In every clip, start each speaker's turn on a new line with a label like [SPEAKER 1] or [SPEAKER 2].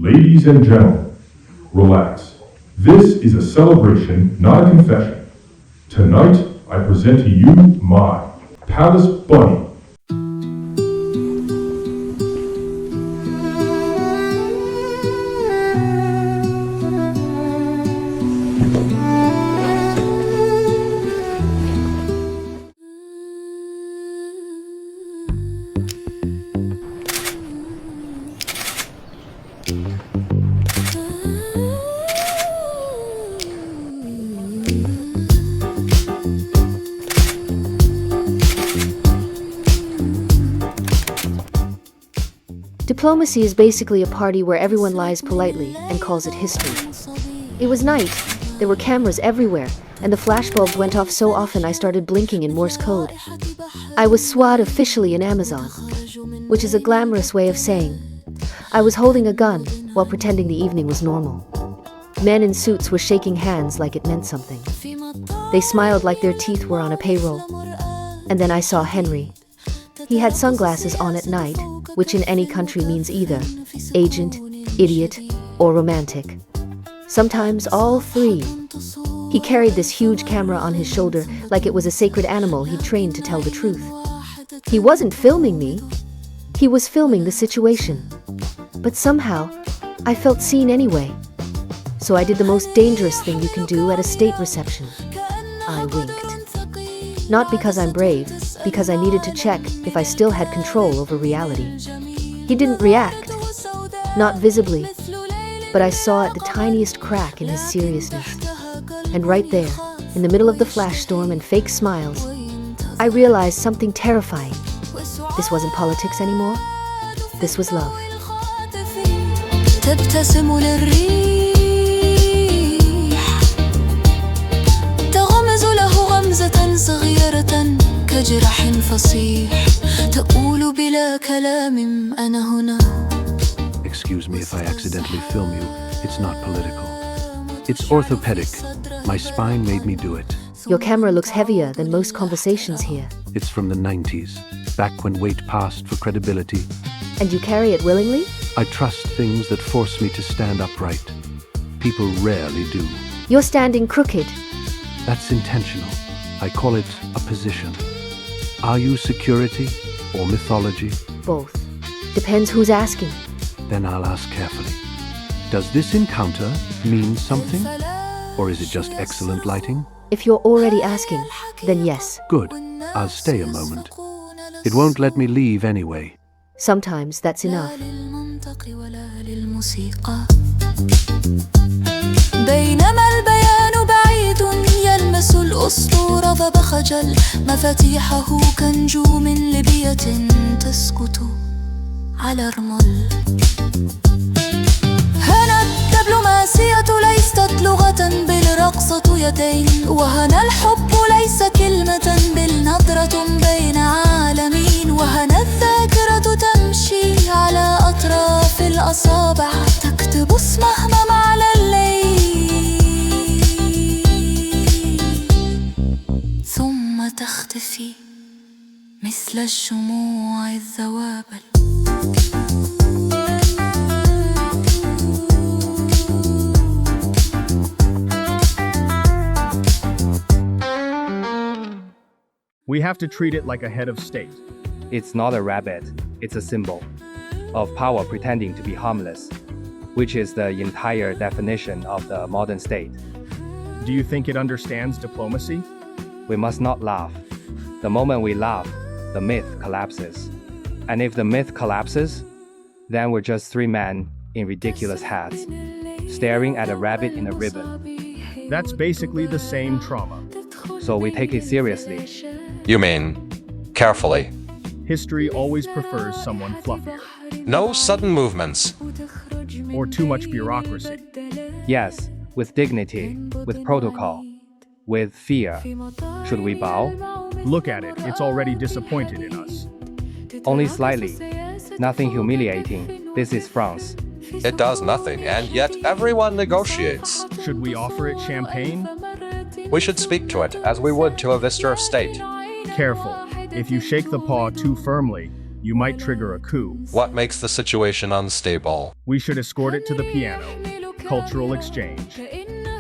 [SPEAKER 1] Ladies and gentlemen, relax. This is a celebration, not a confession. Tonight, I present to you my Palace Bunny.
[SPEAKER 2] Diplomacy is basically a party where everyone lies politely and calls it history. It was night, there were cameras everywhere, and the flashbulbs went off so often I started blinking in Morse code. I was SWAT officially in Amazon, which is a glamorous way of saying I was holding a gun while pretending the evening was normal. Men in suits were shaking hands like it meant something. They smiled like their teeth were on a payroll. And then I saw Henry. He had sunglasses on at night, which in any country means either agent, idiot, or romantic. Sometimes all three. He carried this huge camera on his shoulder like it was a sacred animal he'd trained to tell the truth. He wasn't filming me. He was filming the situation. But somehow, I felt seen anyway. So I did the most dangerous thing you can do at a state reception. I winked. Not because I'm brave, because I needed to check if I still had control over reality. He didn't react, not visibly, but I saw the tiniest crack in his seriousness. And right there, in the middle of the flash storm and fake smiles, I realized something terrifying. This wasn't politics anymore. This was love.
[SPEAKER 3] تبتسم للريح تغمز له غمزة صغيرة كجرح فصيح تقول بلا كلام أنا هنا.
[SPEAKER 4] Excuse me if I accidentally film you. It's not political. It's orthopedic. My spine made me do it.
[SPEAKER 2] Your camera looks heavier than most conversations here.
[SPEAKER 4] It's from the 90s, back when weight passed for credibility.
[SPEAKER 2] And you carry it willingly?
[SPEAKER 4] I trust things that force me to stand upright. People rarely do.
[SPEAKER 2] You're standing crooked.
[SPEAKER 4] That's intentional. I call it a position. Are you security or mythology?
[SPEAKER 2] Both. Depends who's asking.
[SPEAKER 4] Then I'll ask carefully. Does this encounter mean something? Or is it just excellent lighting?
[SPEAKER 2] If you're already asking, then yes.
[SPEAKER 4] Good. I'll stay a moment. It won't let me leave anyway.
[SPEAKER 2] Sometimes that's enough.
[SPEAKER 3] بينما البيان بعيد يلمس الأسطورة فبخجل مفاتيحه كنجوم لبية تسكت على رمل. هنا الدبلوماسية ليست لغة بل رقصة يدين وهنا الحب ليس كلمة بل نظرة بين عالمين وهنا الذاكرة تمشي على أطراف الأصابع تكتب اسمها على الليل ثم تختفي مثل الشموع الذوابل.
[SPEAKER 5] We have to treat it like a head of state.
[SPEAKER 6] It's not a rabbit, it's a symbol of power pretending to be harmless, which is the entire definition of the modern state.
[SPEAKER 5] Do you think it understands diplomacy?
[SPEAKER 6] We must not laugh. The moment we laugh, the myth collapses. And if the myth collapses, then we're just three men in ridiculous hats, staring at a rabbit in a ribbon.
[SPEAKER 5] That's basically the same trauma.
[SPEAKER 6] So we take it seriously.
[SPEAKER 7] You mean, carefully.
[SPEAKER 5] History always prefers someone fluffier.
[SPEAKER 7] No sudden movements.
[SPEAKER 5] Or too much bureaucracy.
[SPEAKER 6] Yes, with dignity, with protocol, with fear. Should we bow?
[SPEAKER 5] Look at it, it's already disappointed in us.
[SPEAKER 6] Only slightly. Nothing humiliating. This is France.
[SPEAKER 7] It does nothing, and yet everyone negotiates.
[SPEAKER 5] Should we offer it champagne?
[SPEAKER 7] We should speak to it as we would to a visitor of state.
[SPEAKER 5] Careful. If you shake the paw too firmly, You might trigger a coup.
[SPEAKER 7] What makes the situation unstable?
[SPEAKER 5] We should escort it to the piano. Cultural exchange.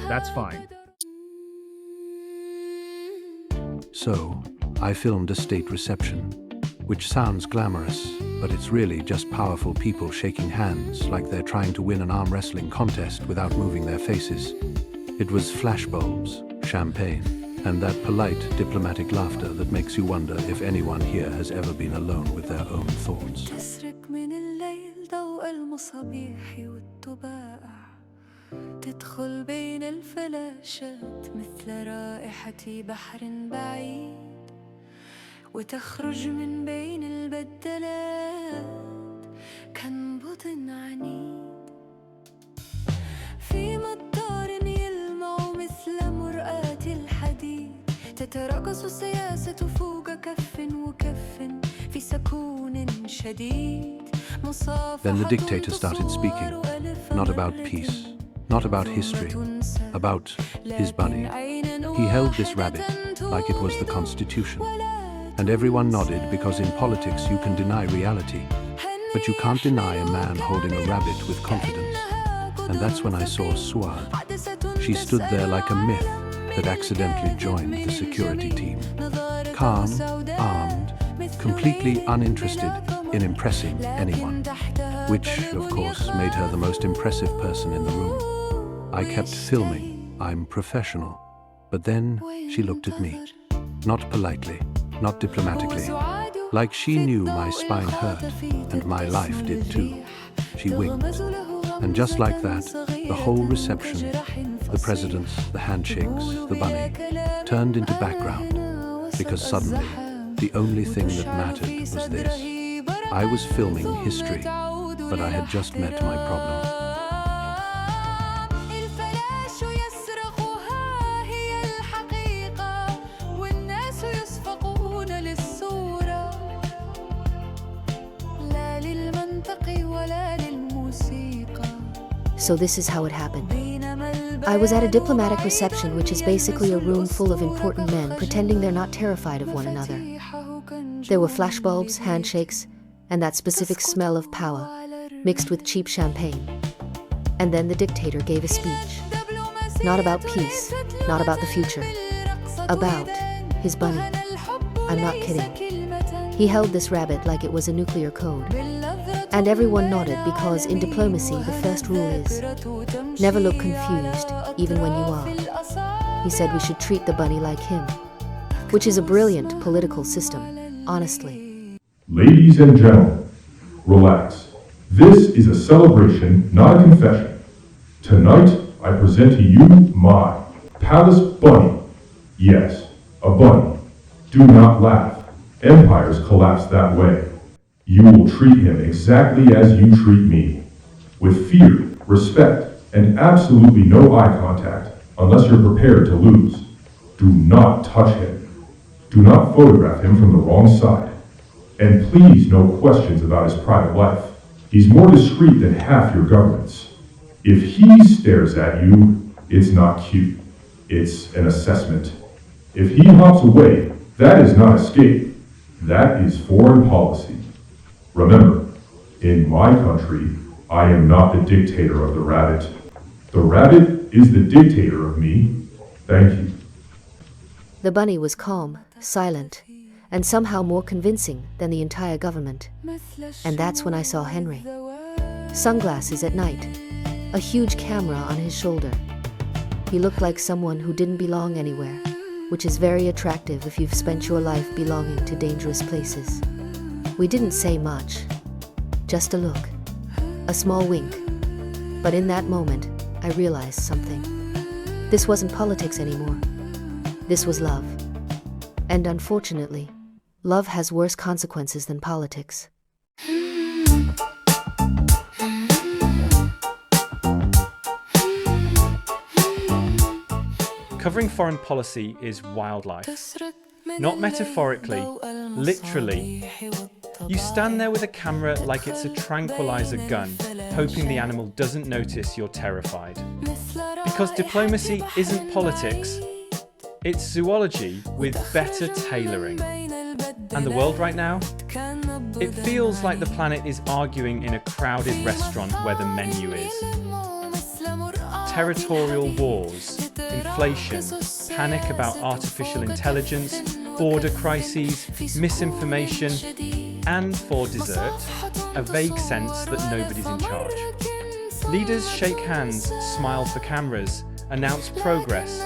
[SPEAKER 5] That's fine.
[SPEAKER 4] So, I filmed a state reception, which sounds glamorous, but it's really just powerful people shaking hands like they're trying to win an arm wrestling contest without moving their faces. It was flashbulbs, champagne, and that polite diplomatic laughter that makes you wonder if anyone here has ever been alone with their own thoughts.
[SPEAKER 3] تسرق من الليل ضوء المصابيح والطباع تدخل بين الفلاشات مثل رائحة بحر بعيد وتخرج من بين البدلات كنبض عنيد في مطار يلمع مثل مرآة الحديد تتراقص السياسة فوق كف وكف في سكون شديد.
[SPEAKER 4] Then the dictator started speaking, not about peace, not about history, about his bunny. He held this rabbit like it was the Constitution. And everyone nodded because in politics you can deny reality, but you can't deny a man holding a rabbit with confidence. And that's when I saw Suad. She stood there like a myth that accidentally joined the security team. Calm, armed, completely uninterested in impressing anyone. Which, of course, made her the most impressive person in the room. I kept filming. I'm professional. But then she looked at me. Not politely, not diplomatically. Like she knew my spine hurt, and my life did too. She winked. And just like that, the whole reception, the presidents, the handshakes, the bunny, turned into background. Because suddenly, the only thing that mattered was this. I was filming history, but I had just met my problem.
[SPEAKER 2] So this is how it happened. I was at a diplomatic reception, which is basically a room full of important men pretending they're not terrified of one another. There were flashbulbs, handshakes, and that specific smell of power, mixed with cheap champagne. And then the dictator gave a speech. Not about peace, not about the future. About his bunny. I'm not kidding. He held this rabbit like it was a nuclear code. And everyone nodded because in diplomacy the first rule is never look confused, even when you are. He said we should treat the bunny like him, which is a brilliant political system, honestly.
[SPEAKER 1] Ladies and gentlemen, relax. This is a celebration, not a confession. Tonight, I present to you my palace bunny. Yes, a bunny. Do not laugh. Empires collapse that way. You will treat him exactly as you treat me, with fear, respect, and absolutely no eye contact, unless you're prepared to lose. Do not touch him. Do not photograph him from the wrong side. And please, no questions about his private life. He's more discreet than half your governments. If he stares at you, it's not cute. It's an assessment. If he hops away, that is not escape. That is foreign policy. Remember, in my country, I am not the dictator of the rabbit. The rabbit is the dictator of me. Thank you.
[SPEAKER 2] The bunny was calm, silent, and somehow more convincing than the entire government. And that's when I saw Henry. Sunglasses at night, a huge camera on his shoulder. He looked like someone who didn't belong anywhere, which is very attractive if you've spent your life belonging to dangerous places. We didn't say much, just a look, a small wink. But in that moment, I realized something. This wasn't politics anymore. This was love. And unfortunately, love has worse consequences than politics.
[SPEAKER 8] Covering foreign policy is wildlife. Not metaphorically, literally. You stand there with a camera like it's a tranquilizer gun, hoping the animal doesn't notice you're terrified. Because diplomacy isn't politics, it's zoology with better tailoring. And the world right now? It feels like the planet is arguing in a crowded restaurant where the menu is. Territorial wars, inflation, panic about artificial intelligence, border crises, misinformation, and for dessert, a vague sense that nobody's in charge. Leaders shake hands, smile for cameras, announce progress,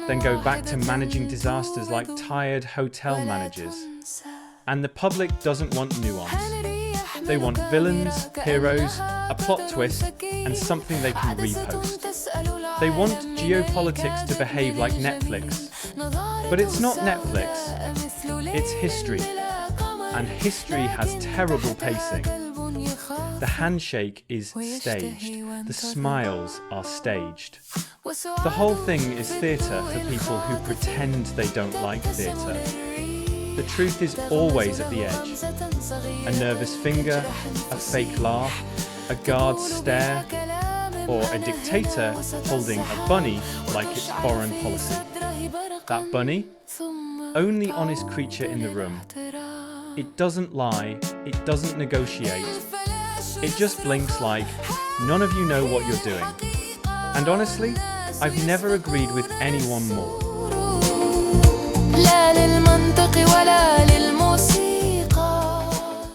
[SPEAKER 8] then go back to managing disasters like tired hotel managers. And the public doesn't want nuance. They want villains, heroes, a plot twist, and something they can repost. They want geopolitics to behave like Netflix. But it's not Netflix, it's history. And history has terrible pacing. The handshake is staged. The smiles are staged. The whole thing is theatre for people who pretend they don't like theatre. The truth is always at the edge. A nervous finger, a fake laugh, a guard's stare, or a dictator holding a bunny like it's foreign policy. That bunny? Only honest creature in the room. It doesn't lie, it doesn't negotiate. It just blinks like, none of you know what you're doing. And honestly, I've never agreed with anyone more.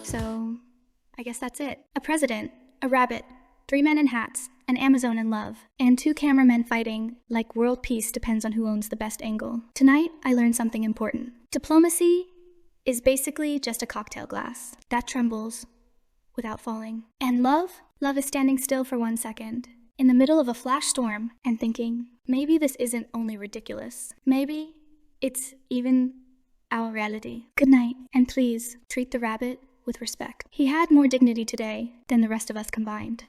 [SPEAKER 9] So, I guess that's it. A president, a rabbit, 3 men in hats, an Amazon in love, and 2 cameramen fighting like world peace depends on who owns the best angle. Tonight, I learned something important. Diplomacy is basically just a cocktail glass that trembles without falling. And love is standing still for 1 second, in the middle of a flash storm, and thinking, maybe this isn't only ridiculous. Maybe it's even our reality. Good night, and please treat the rabbit with respect. He had more dignity today than the rest of us combined.